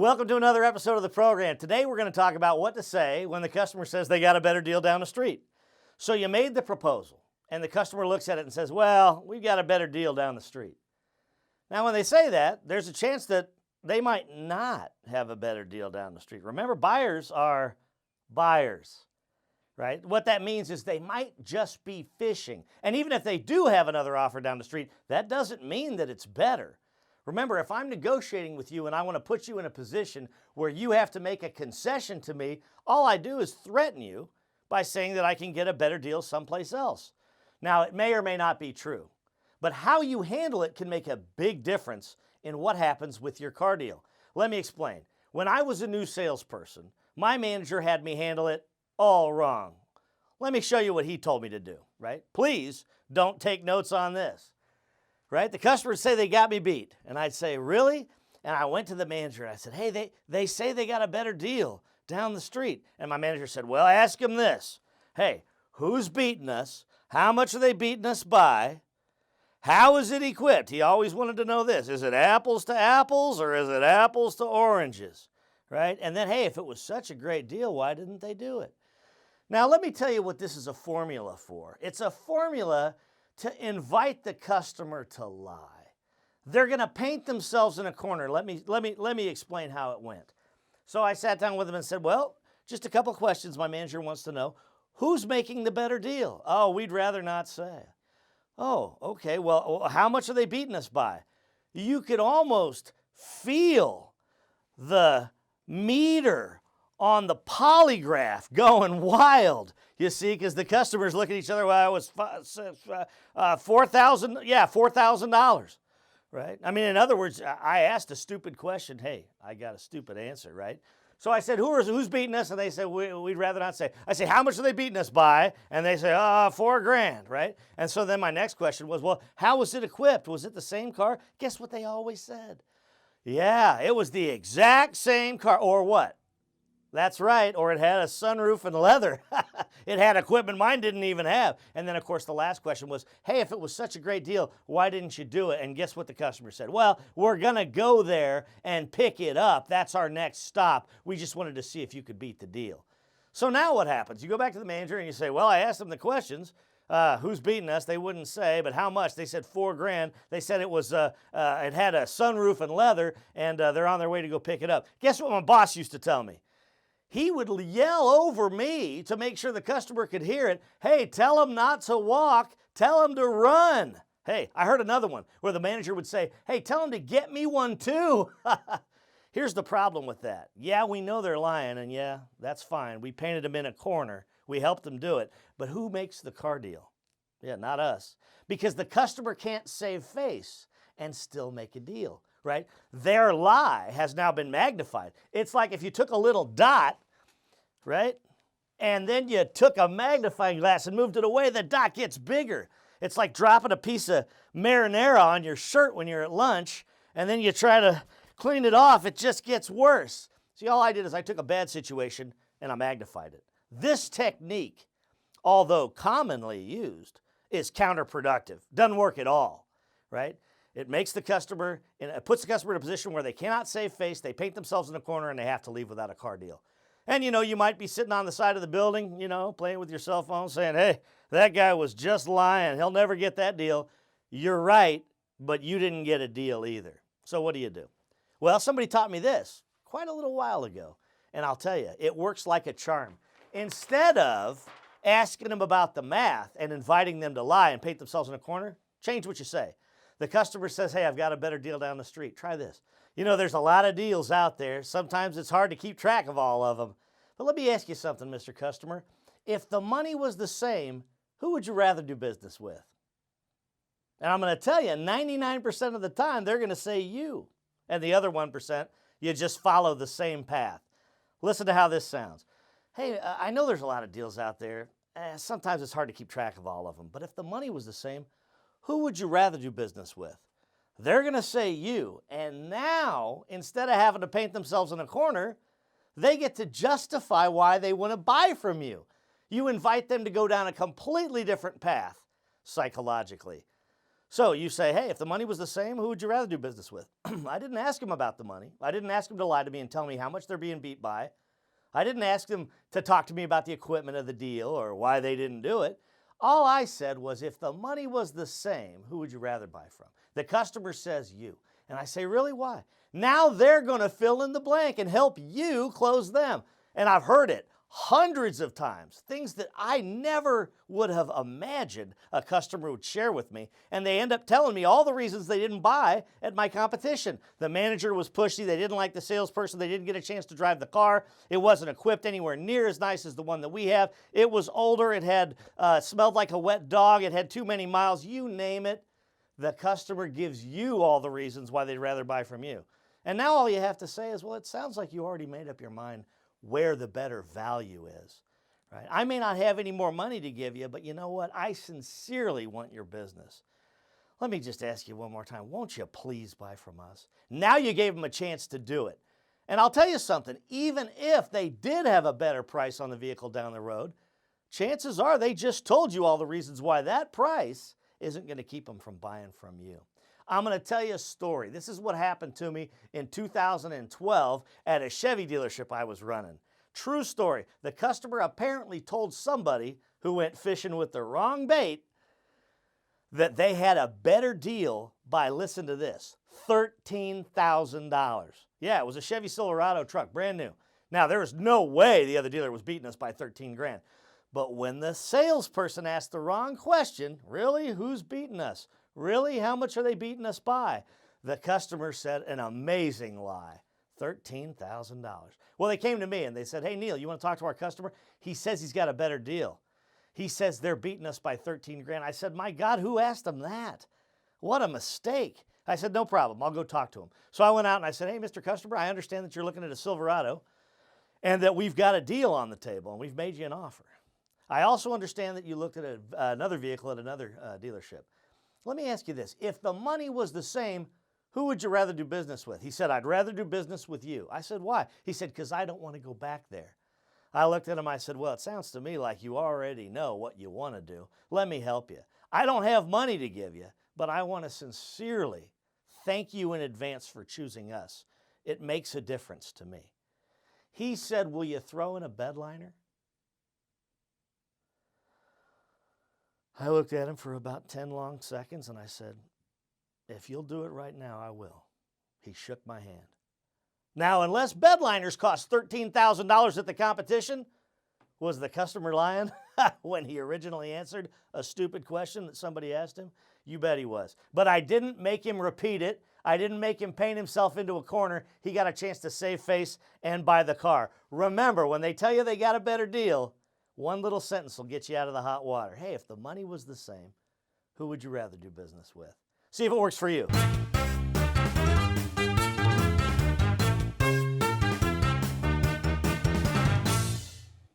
Welcome to another episode of the program. Today we're going to talk about what to say when the customer says they got a better deal down the street. So you made the proposal and the customer looks at it and says, well, we've got a better deal down the street. Now when they say that, there's a chance that they might not have a better deal down the street. Remember, buyers are buyers, right? What that means is they might just be fishing. And even if they do have another offer down the street, that doesn't mean that it's better. Remember, if I'm negotiating with you and I want to put you in a position where you have to make a concession to me, all I do is threaten you by saying that I can get a better deal someplace else. Now, it may or may not be true, but how you handle it can make a big difference in what happens with your car deal. Let me explain. When I was a new salesperson, my manager had me handle it all wrong. Let me show you what he told me to do, right? Please don't take notes on this. Right? The customers say they got me beat. And I'd say, really? And I went to the manager and I said, hey, they say they got a better deal down the street. And my manager said, well, ask them this. Hey, who's beating us? How much are they beating us by? How is it equipped? He always wanted to know this. Is it apples to apples or is it apples to oranges? Right? And then, hey, if it was such a great deal, why didn't they do it? Now, let me tell you what this is a formula for. It's a formula to invite the customer to lie. They're going to paint themselves in a corner. Let me explain how it went. So I sat down with them and said, well, just a couple questions my manager wants to know. Who's making the better deal? Oh, we'd rather not say. Oh, okay. Well, how much are they beating us by? You could almost feel the meter on the polygraph going wild, you see, because the customers look at each other. Well, it was $4,000, right? I mean, in other words, I asked a stupid question. Hey, I got a stupid answer, right? So I said, who's beating us? And they said, we'd rather not say. I say, how much are they beating us by? And they say, $4,000, right? And so then my next question was, well, how was it equipped? Was it the same car? Guess what they always said? Yeah, it was the exact same car. Or what? That's right, or it had a sunroof and leather. It had equipment mine didn't even have. And then, of course, the last question was, hey, if it was such a great deal, why didn't you do it? And guess what the customer said? Well, we're going to go there and pick it up. That's our next stop. We just wanted to see if you could beat the deal. So now what happens? You go back to the manager and you say, well, I asked them the questions. Who's beating us? They wouldn't say, but how much? They said $4,000. They said it was it had a sunroof and leather, and they're on their way to go pick it up. Guess what my boss used to tell me? He would yell over me to make sure the customer could hear it. Hey, tell them not to walk. Tell them to run. Hey, I heard another one where the manager would say, hey, tell them to get me one too. Here's the problem with that. Yeah, we know they're lying, and yeah, that's fine. We painted them in a corner. We helped them do it. But who makes the car deal? Yeah, not us. Because the customer can't save face and still make a deal. Right? Their lie has now been magnified. It's like if you took a little dot, right? And then you took a magnifying glass and moved it away, the dot gets bigger. It's like dropping a piece of marinara on your shirt when you're at lunch, and then you try to clean it off, it just gets worse. See, all I did is I took a bad situation and I magnified it. This technique, although commonly used, is counterproductive. Doesn't work at all, right? It makes the customer, it puts the customer in a position where they cannot save face, they paint themselves in a corner, and they have to leave without a car deal. And, you might be sitting on the side of the building, playing with your cell phone, saying, hey, that guy was just lying. He'll never get that deal. You're right, but you didn't get a deal either. So what do you do? Well, somebody taught me this quite a little while ago, and I'll tell you, it works like a charm. Instead of asking them about the math and inviting them to lie and paint themselves in a corner, change what you say. The customer says, hey, I've got a better deal down the street. Try this. There's a lot of deals out there. Sometimes it's hard to keep track of all of them. But let me ask you something, Mr. Customer. If the money was the same, who would you rather do business with? And I'm going to tell you, 99% of the time, they're going to say you. And the other 1%, you just follow the same path. Listen to how this sounds. Hey, I know there's a lot of deals out there. Sometimes it's hard to keep track of all of them. But if the money was the same, who would you rather do business with? They're going to say you. And now, instead of having to paint themselves in a corner, they get to justify why they want to buy from you. You invite them to go down a completely different path psychologically. So you say, hey, if the money was the same, who would you rather do business with? I didn't ask him about the money. I didn't ask him to lie to me and tell me how much they're being beat by. I didn't ask them to talk to me about the equipment of the deal or why they didn't do it. All I said was, if the money was the same, who would you rather buy from? The customer says you. And I say, really, why? Now they're going to fill in the blank and help you close them. And I've heard it hundreds of times, things that I never would have imagined a customer would share with me, and they end up telling me all the reasons they didn't buy at my competition. The manager was pushy, they didn't like the salesperson, they didn't get a chance to drive the car, it wasn't equipped anywhere near as nice as the one that we have, it was older, it had smelled like a wet dog, it had too many miles, you name it. The customer gives you all the reasons why they'd rather buy from you. And now all you have to say is, well, it sounds like you already made up your mind where the better value is, right? I may not have any more money to give you, but you know what? I sincerely want your business. Let me just ask you one more time. Won't you please buy from us? Now you gave them a chance to do it. And I'll tell you something, even if they did have a better price on the vehicle down the road, chances are they just told you all the reasons why that price isn't going to keep them from buying from you. I'm going to tell you a story. This is what happened to me in 2012 at a Chevy dealership I was running. True story. The customer apparently told somebody who went fishing with the wrong bait that they had a better deal by, listen to this, $13,000. Yeah, it was a Chevy Silverado truck, brand new. Now, there was no way the other dealer was beating us by 13 grand. But when the salesperson asked the wrong question, really, who's beating us? Really, how much are they beating us by? The customer said an amazing lie, $13,000. Well, they came to me and they said, hey, Neil, you want to talk to our customer? He says he's got a better deal. He says they're beating us by 13 grand. I said, my God, who asked them that? What a mistake. I said, no problem. I'll go talk to him. So I went out and I said, hey, Mr. Customer, I understand that you're looking at a Silverado and that we've got a deal on the table and we've made you an offer. I also understand that you looked at another vehicle at another dealership. Let me ask you this. If the money was the same, who would you rather do business with? He said, I'd rather do business with you. I said, why? He said, because I don't want to go back there. I looked at him, I said, well, it sounds to me like you already know what you want to do. Let me help you. I don't have money to give you, but I want to sincerely thank you in advance for choosing us. It makes a difference to me. He said, will you throw in a bedliner? I looked at him for about 10 long seconds and I said, if you'll do it right now, I will. He shook my hand. Now, unless bedliners cost $13,000 at the competition, was the customer lying when he originally answered a stupid question that somebody asked him? You bet he was. But I didn't make him repeat it. I didn't make him paint himself into a corner. He got a chance to save face and buy the car. Remember, when they tell you they got a better deal, one little sentence will get you out of the hot water. Hey, if the money was the same, who would you rather do business with? See if it works for you.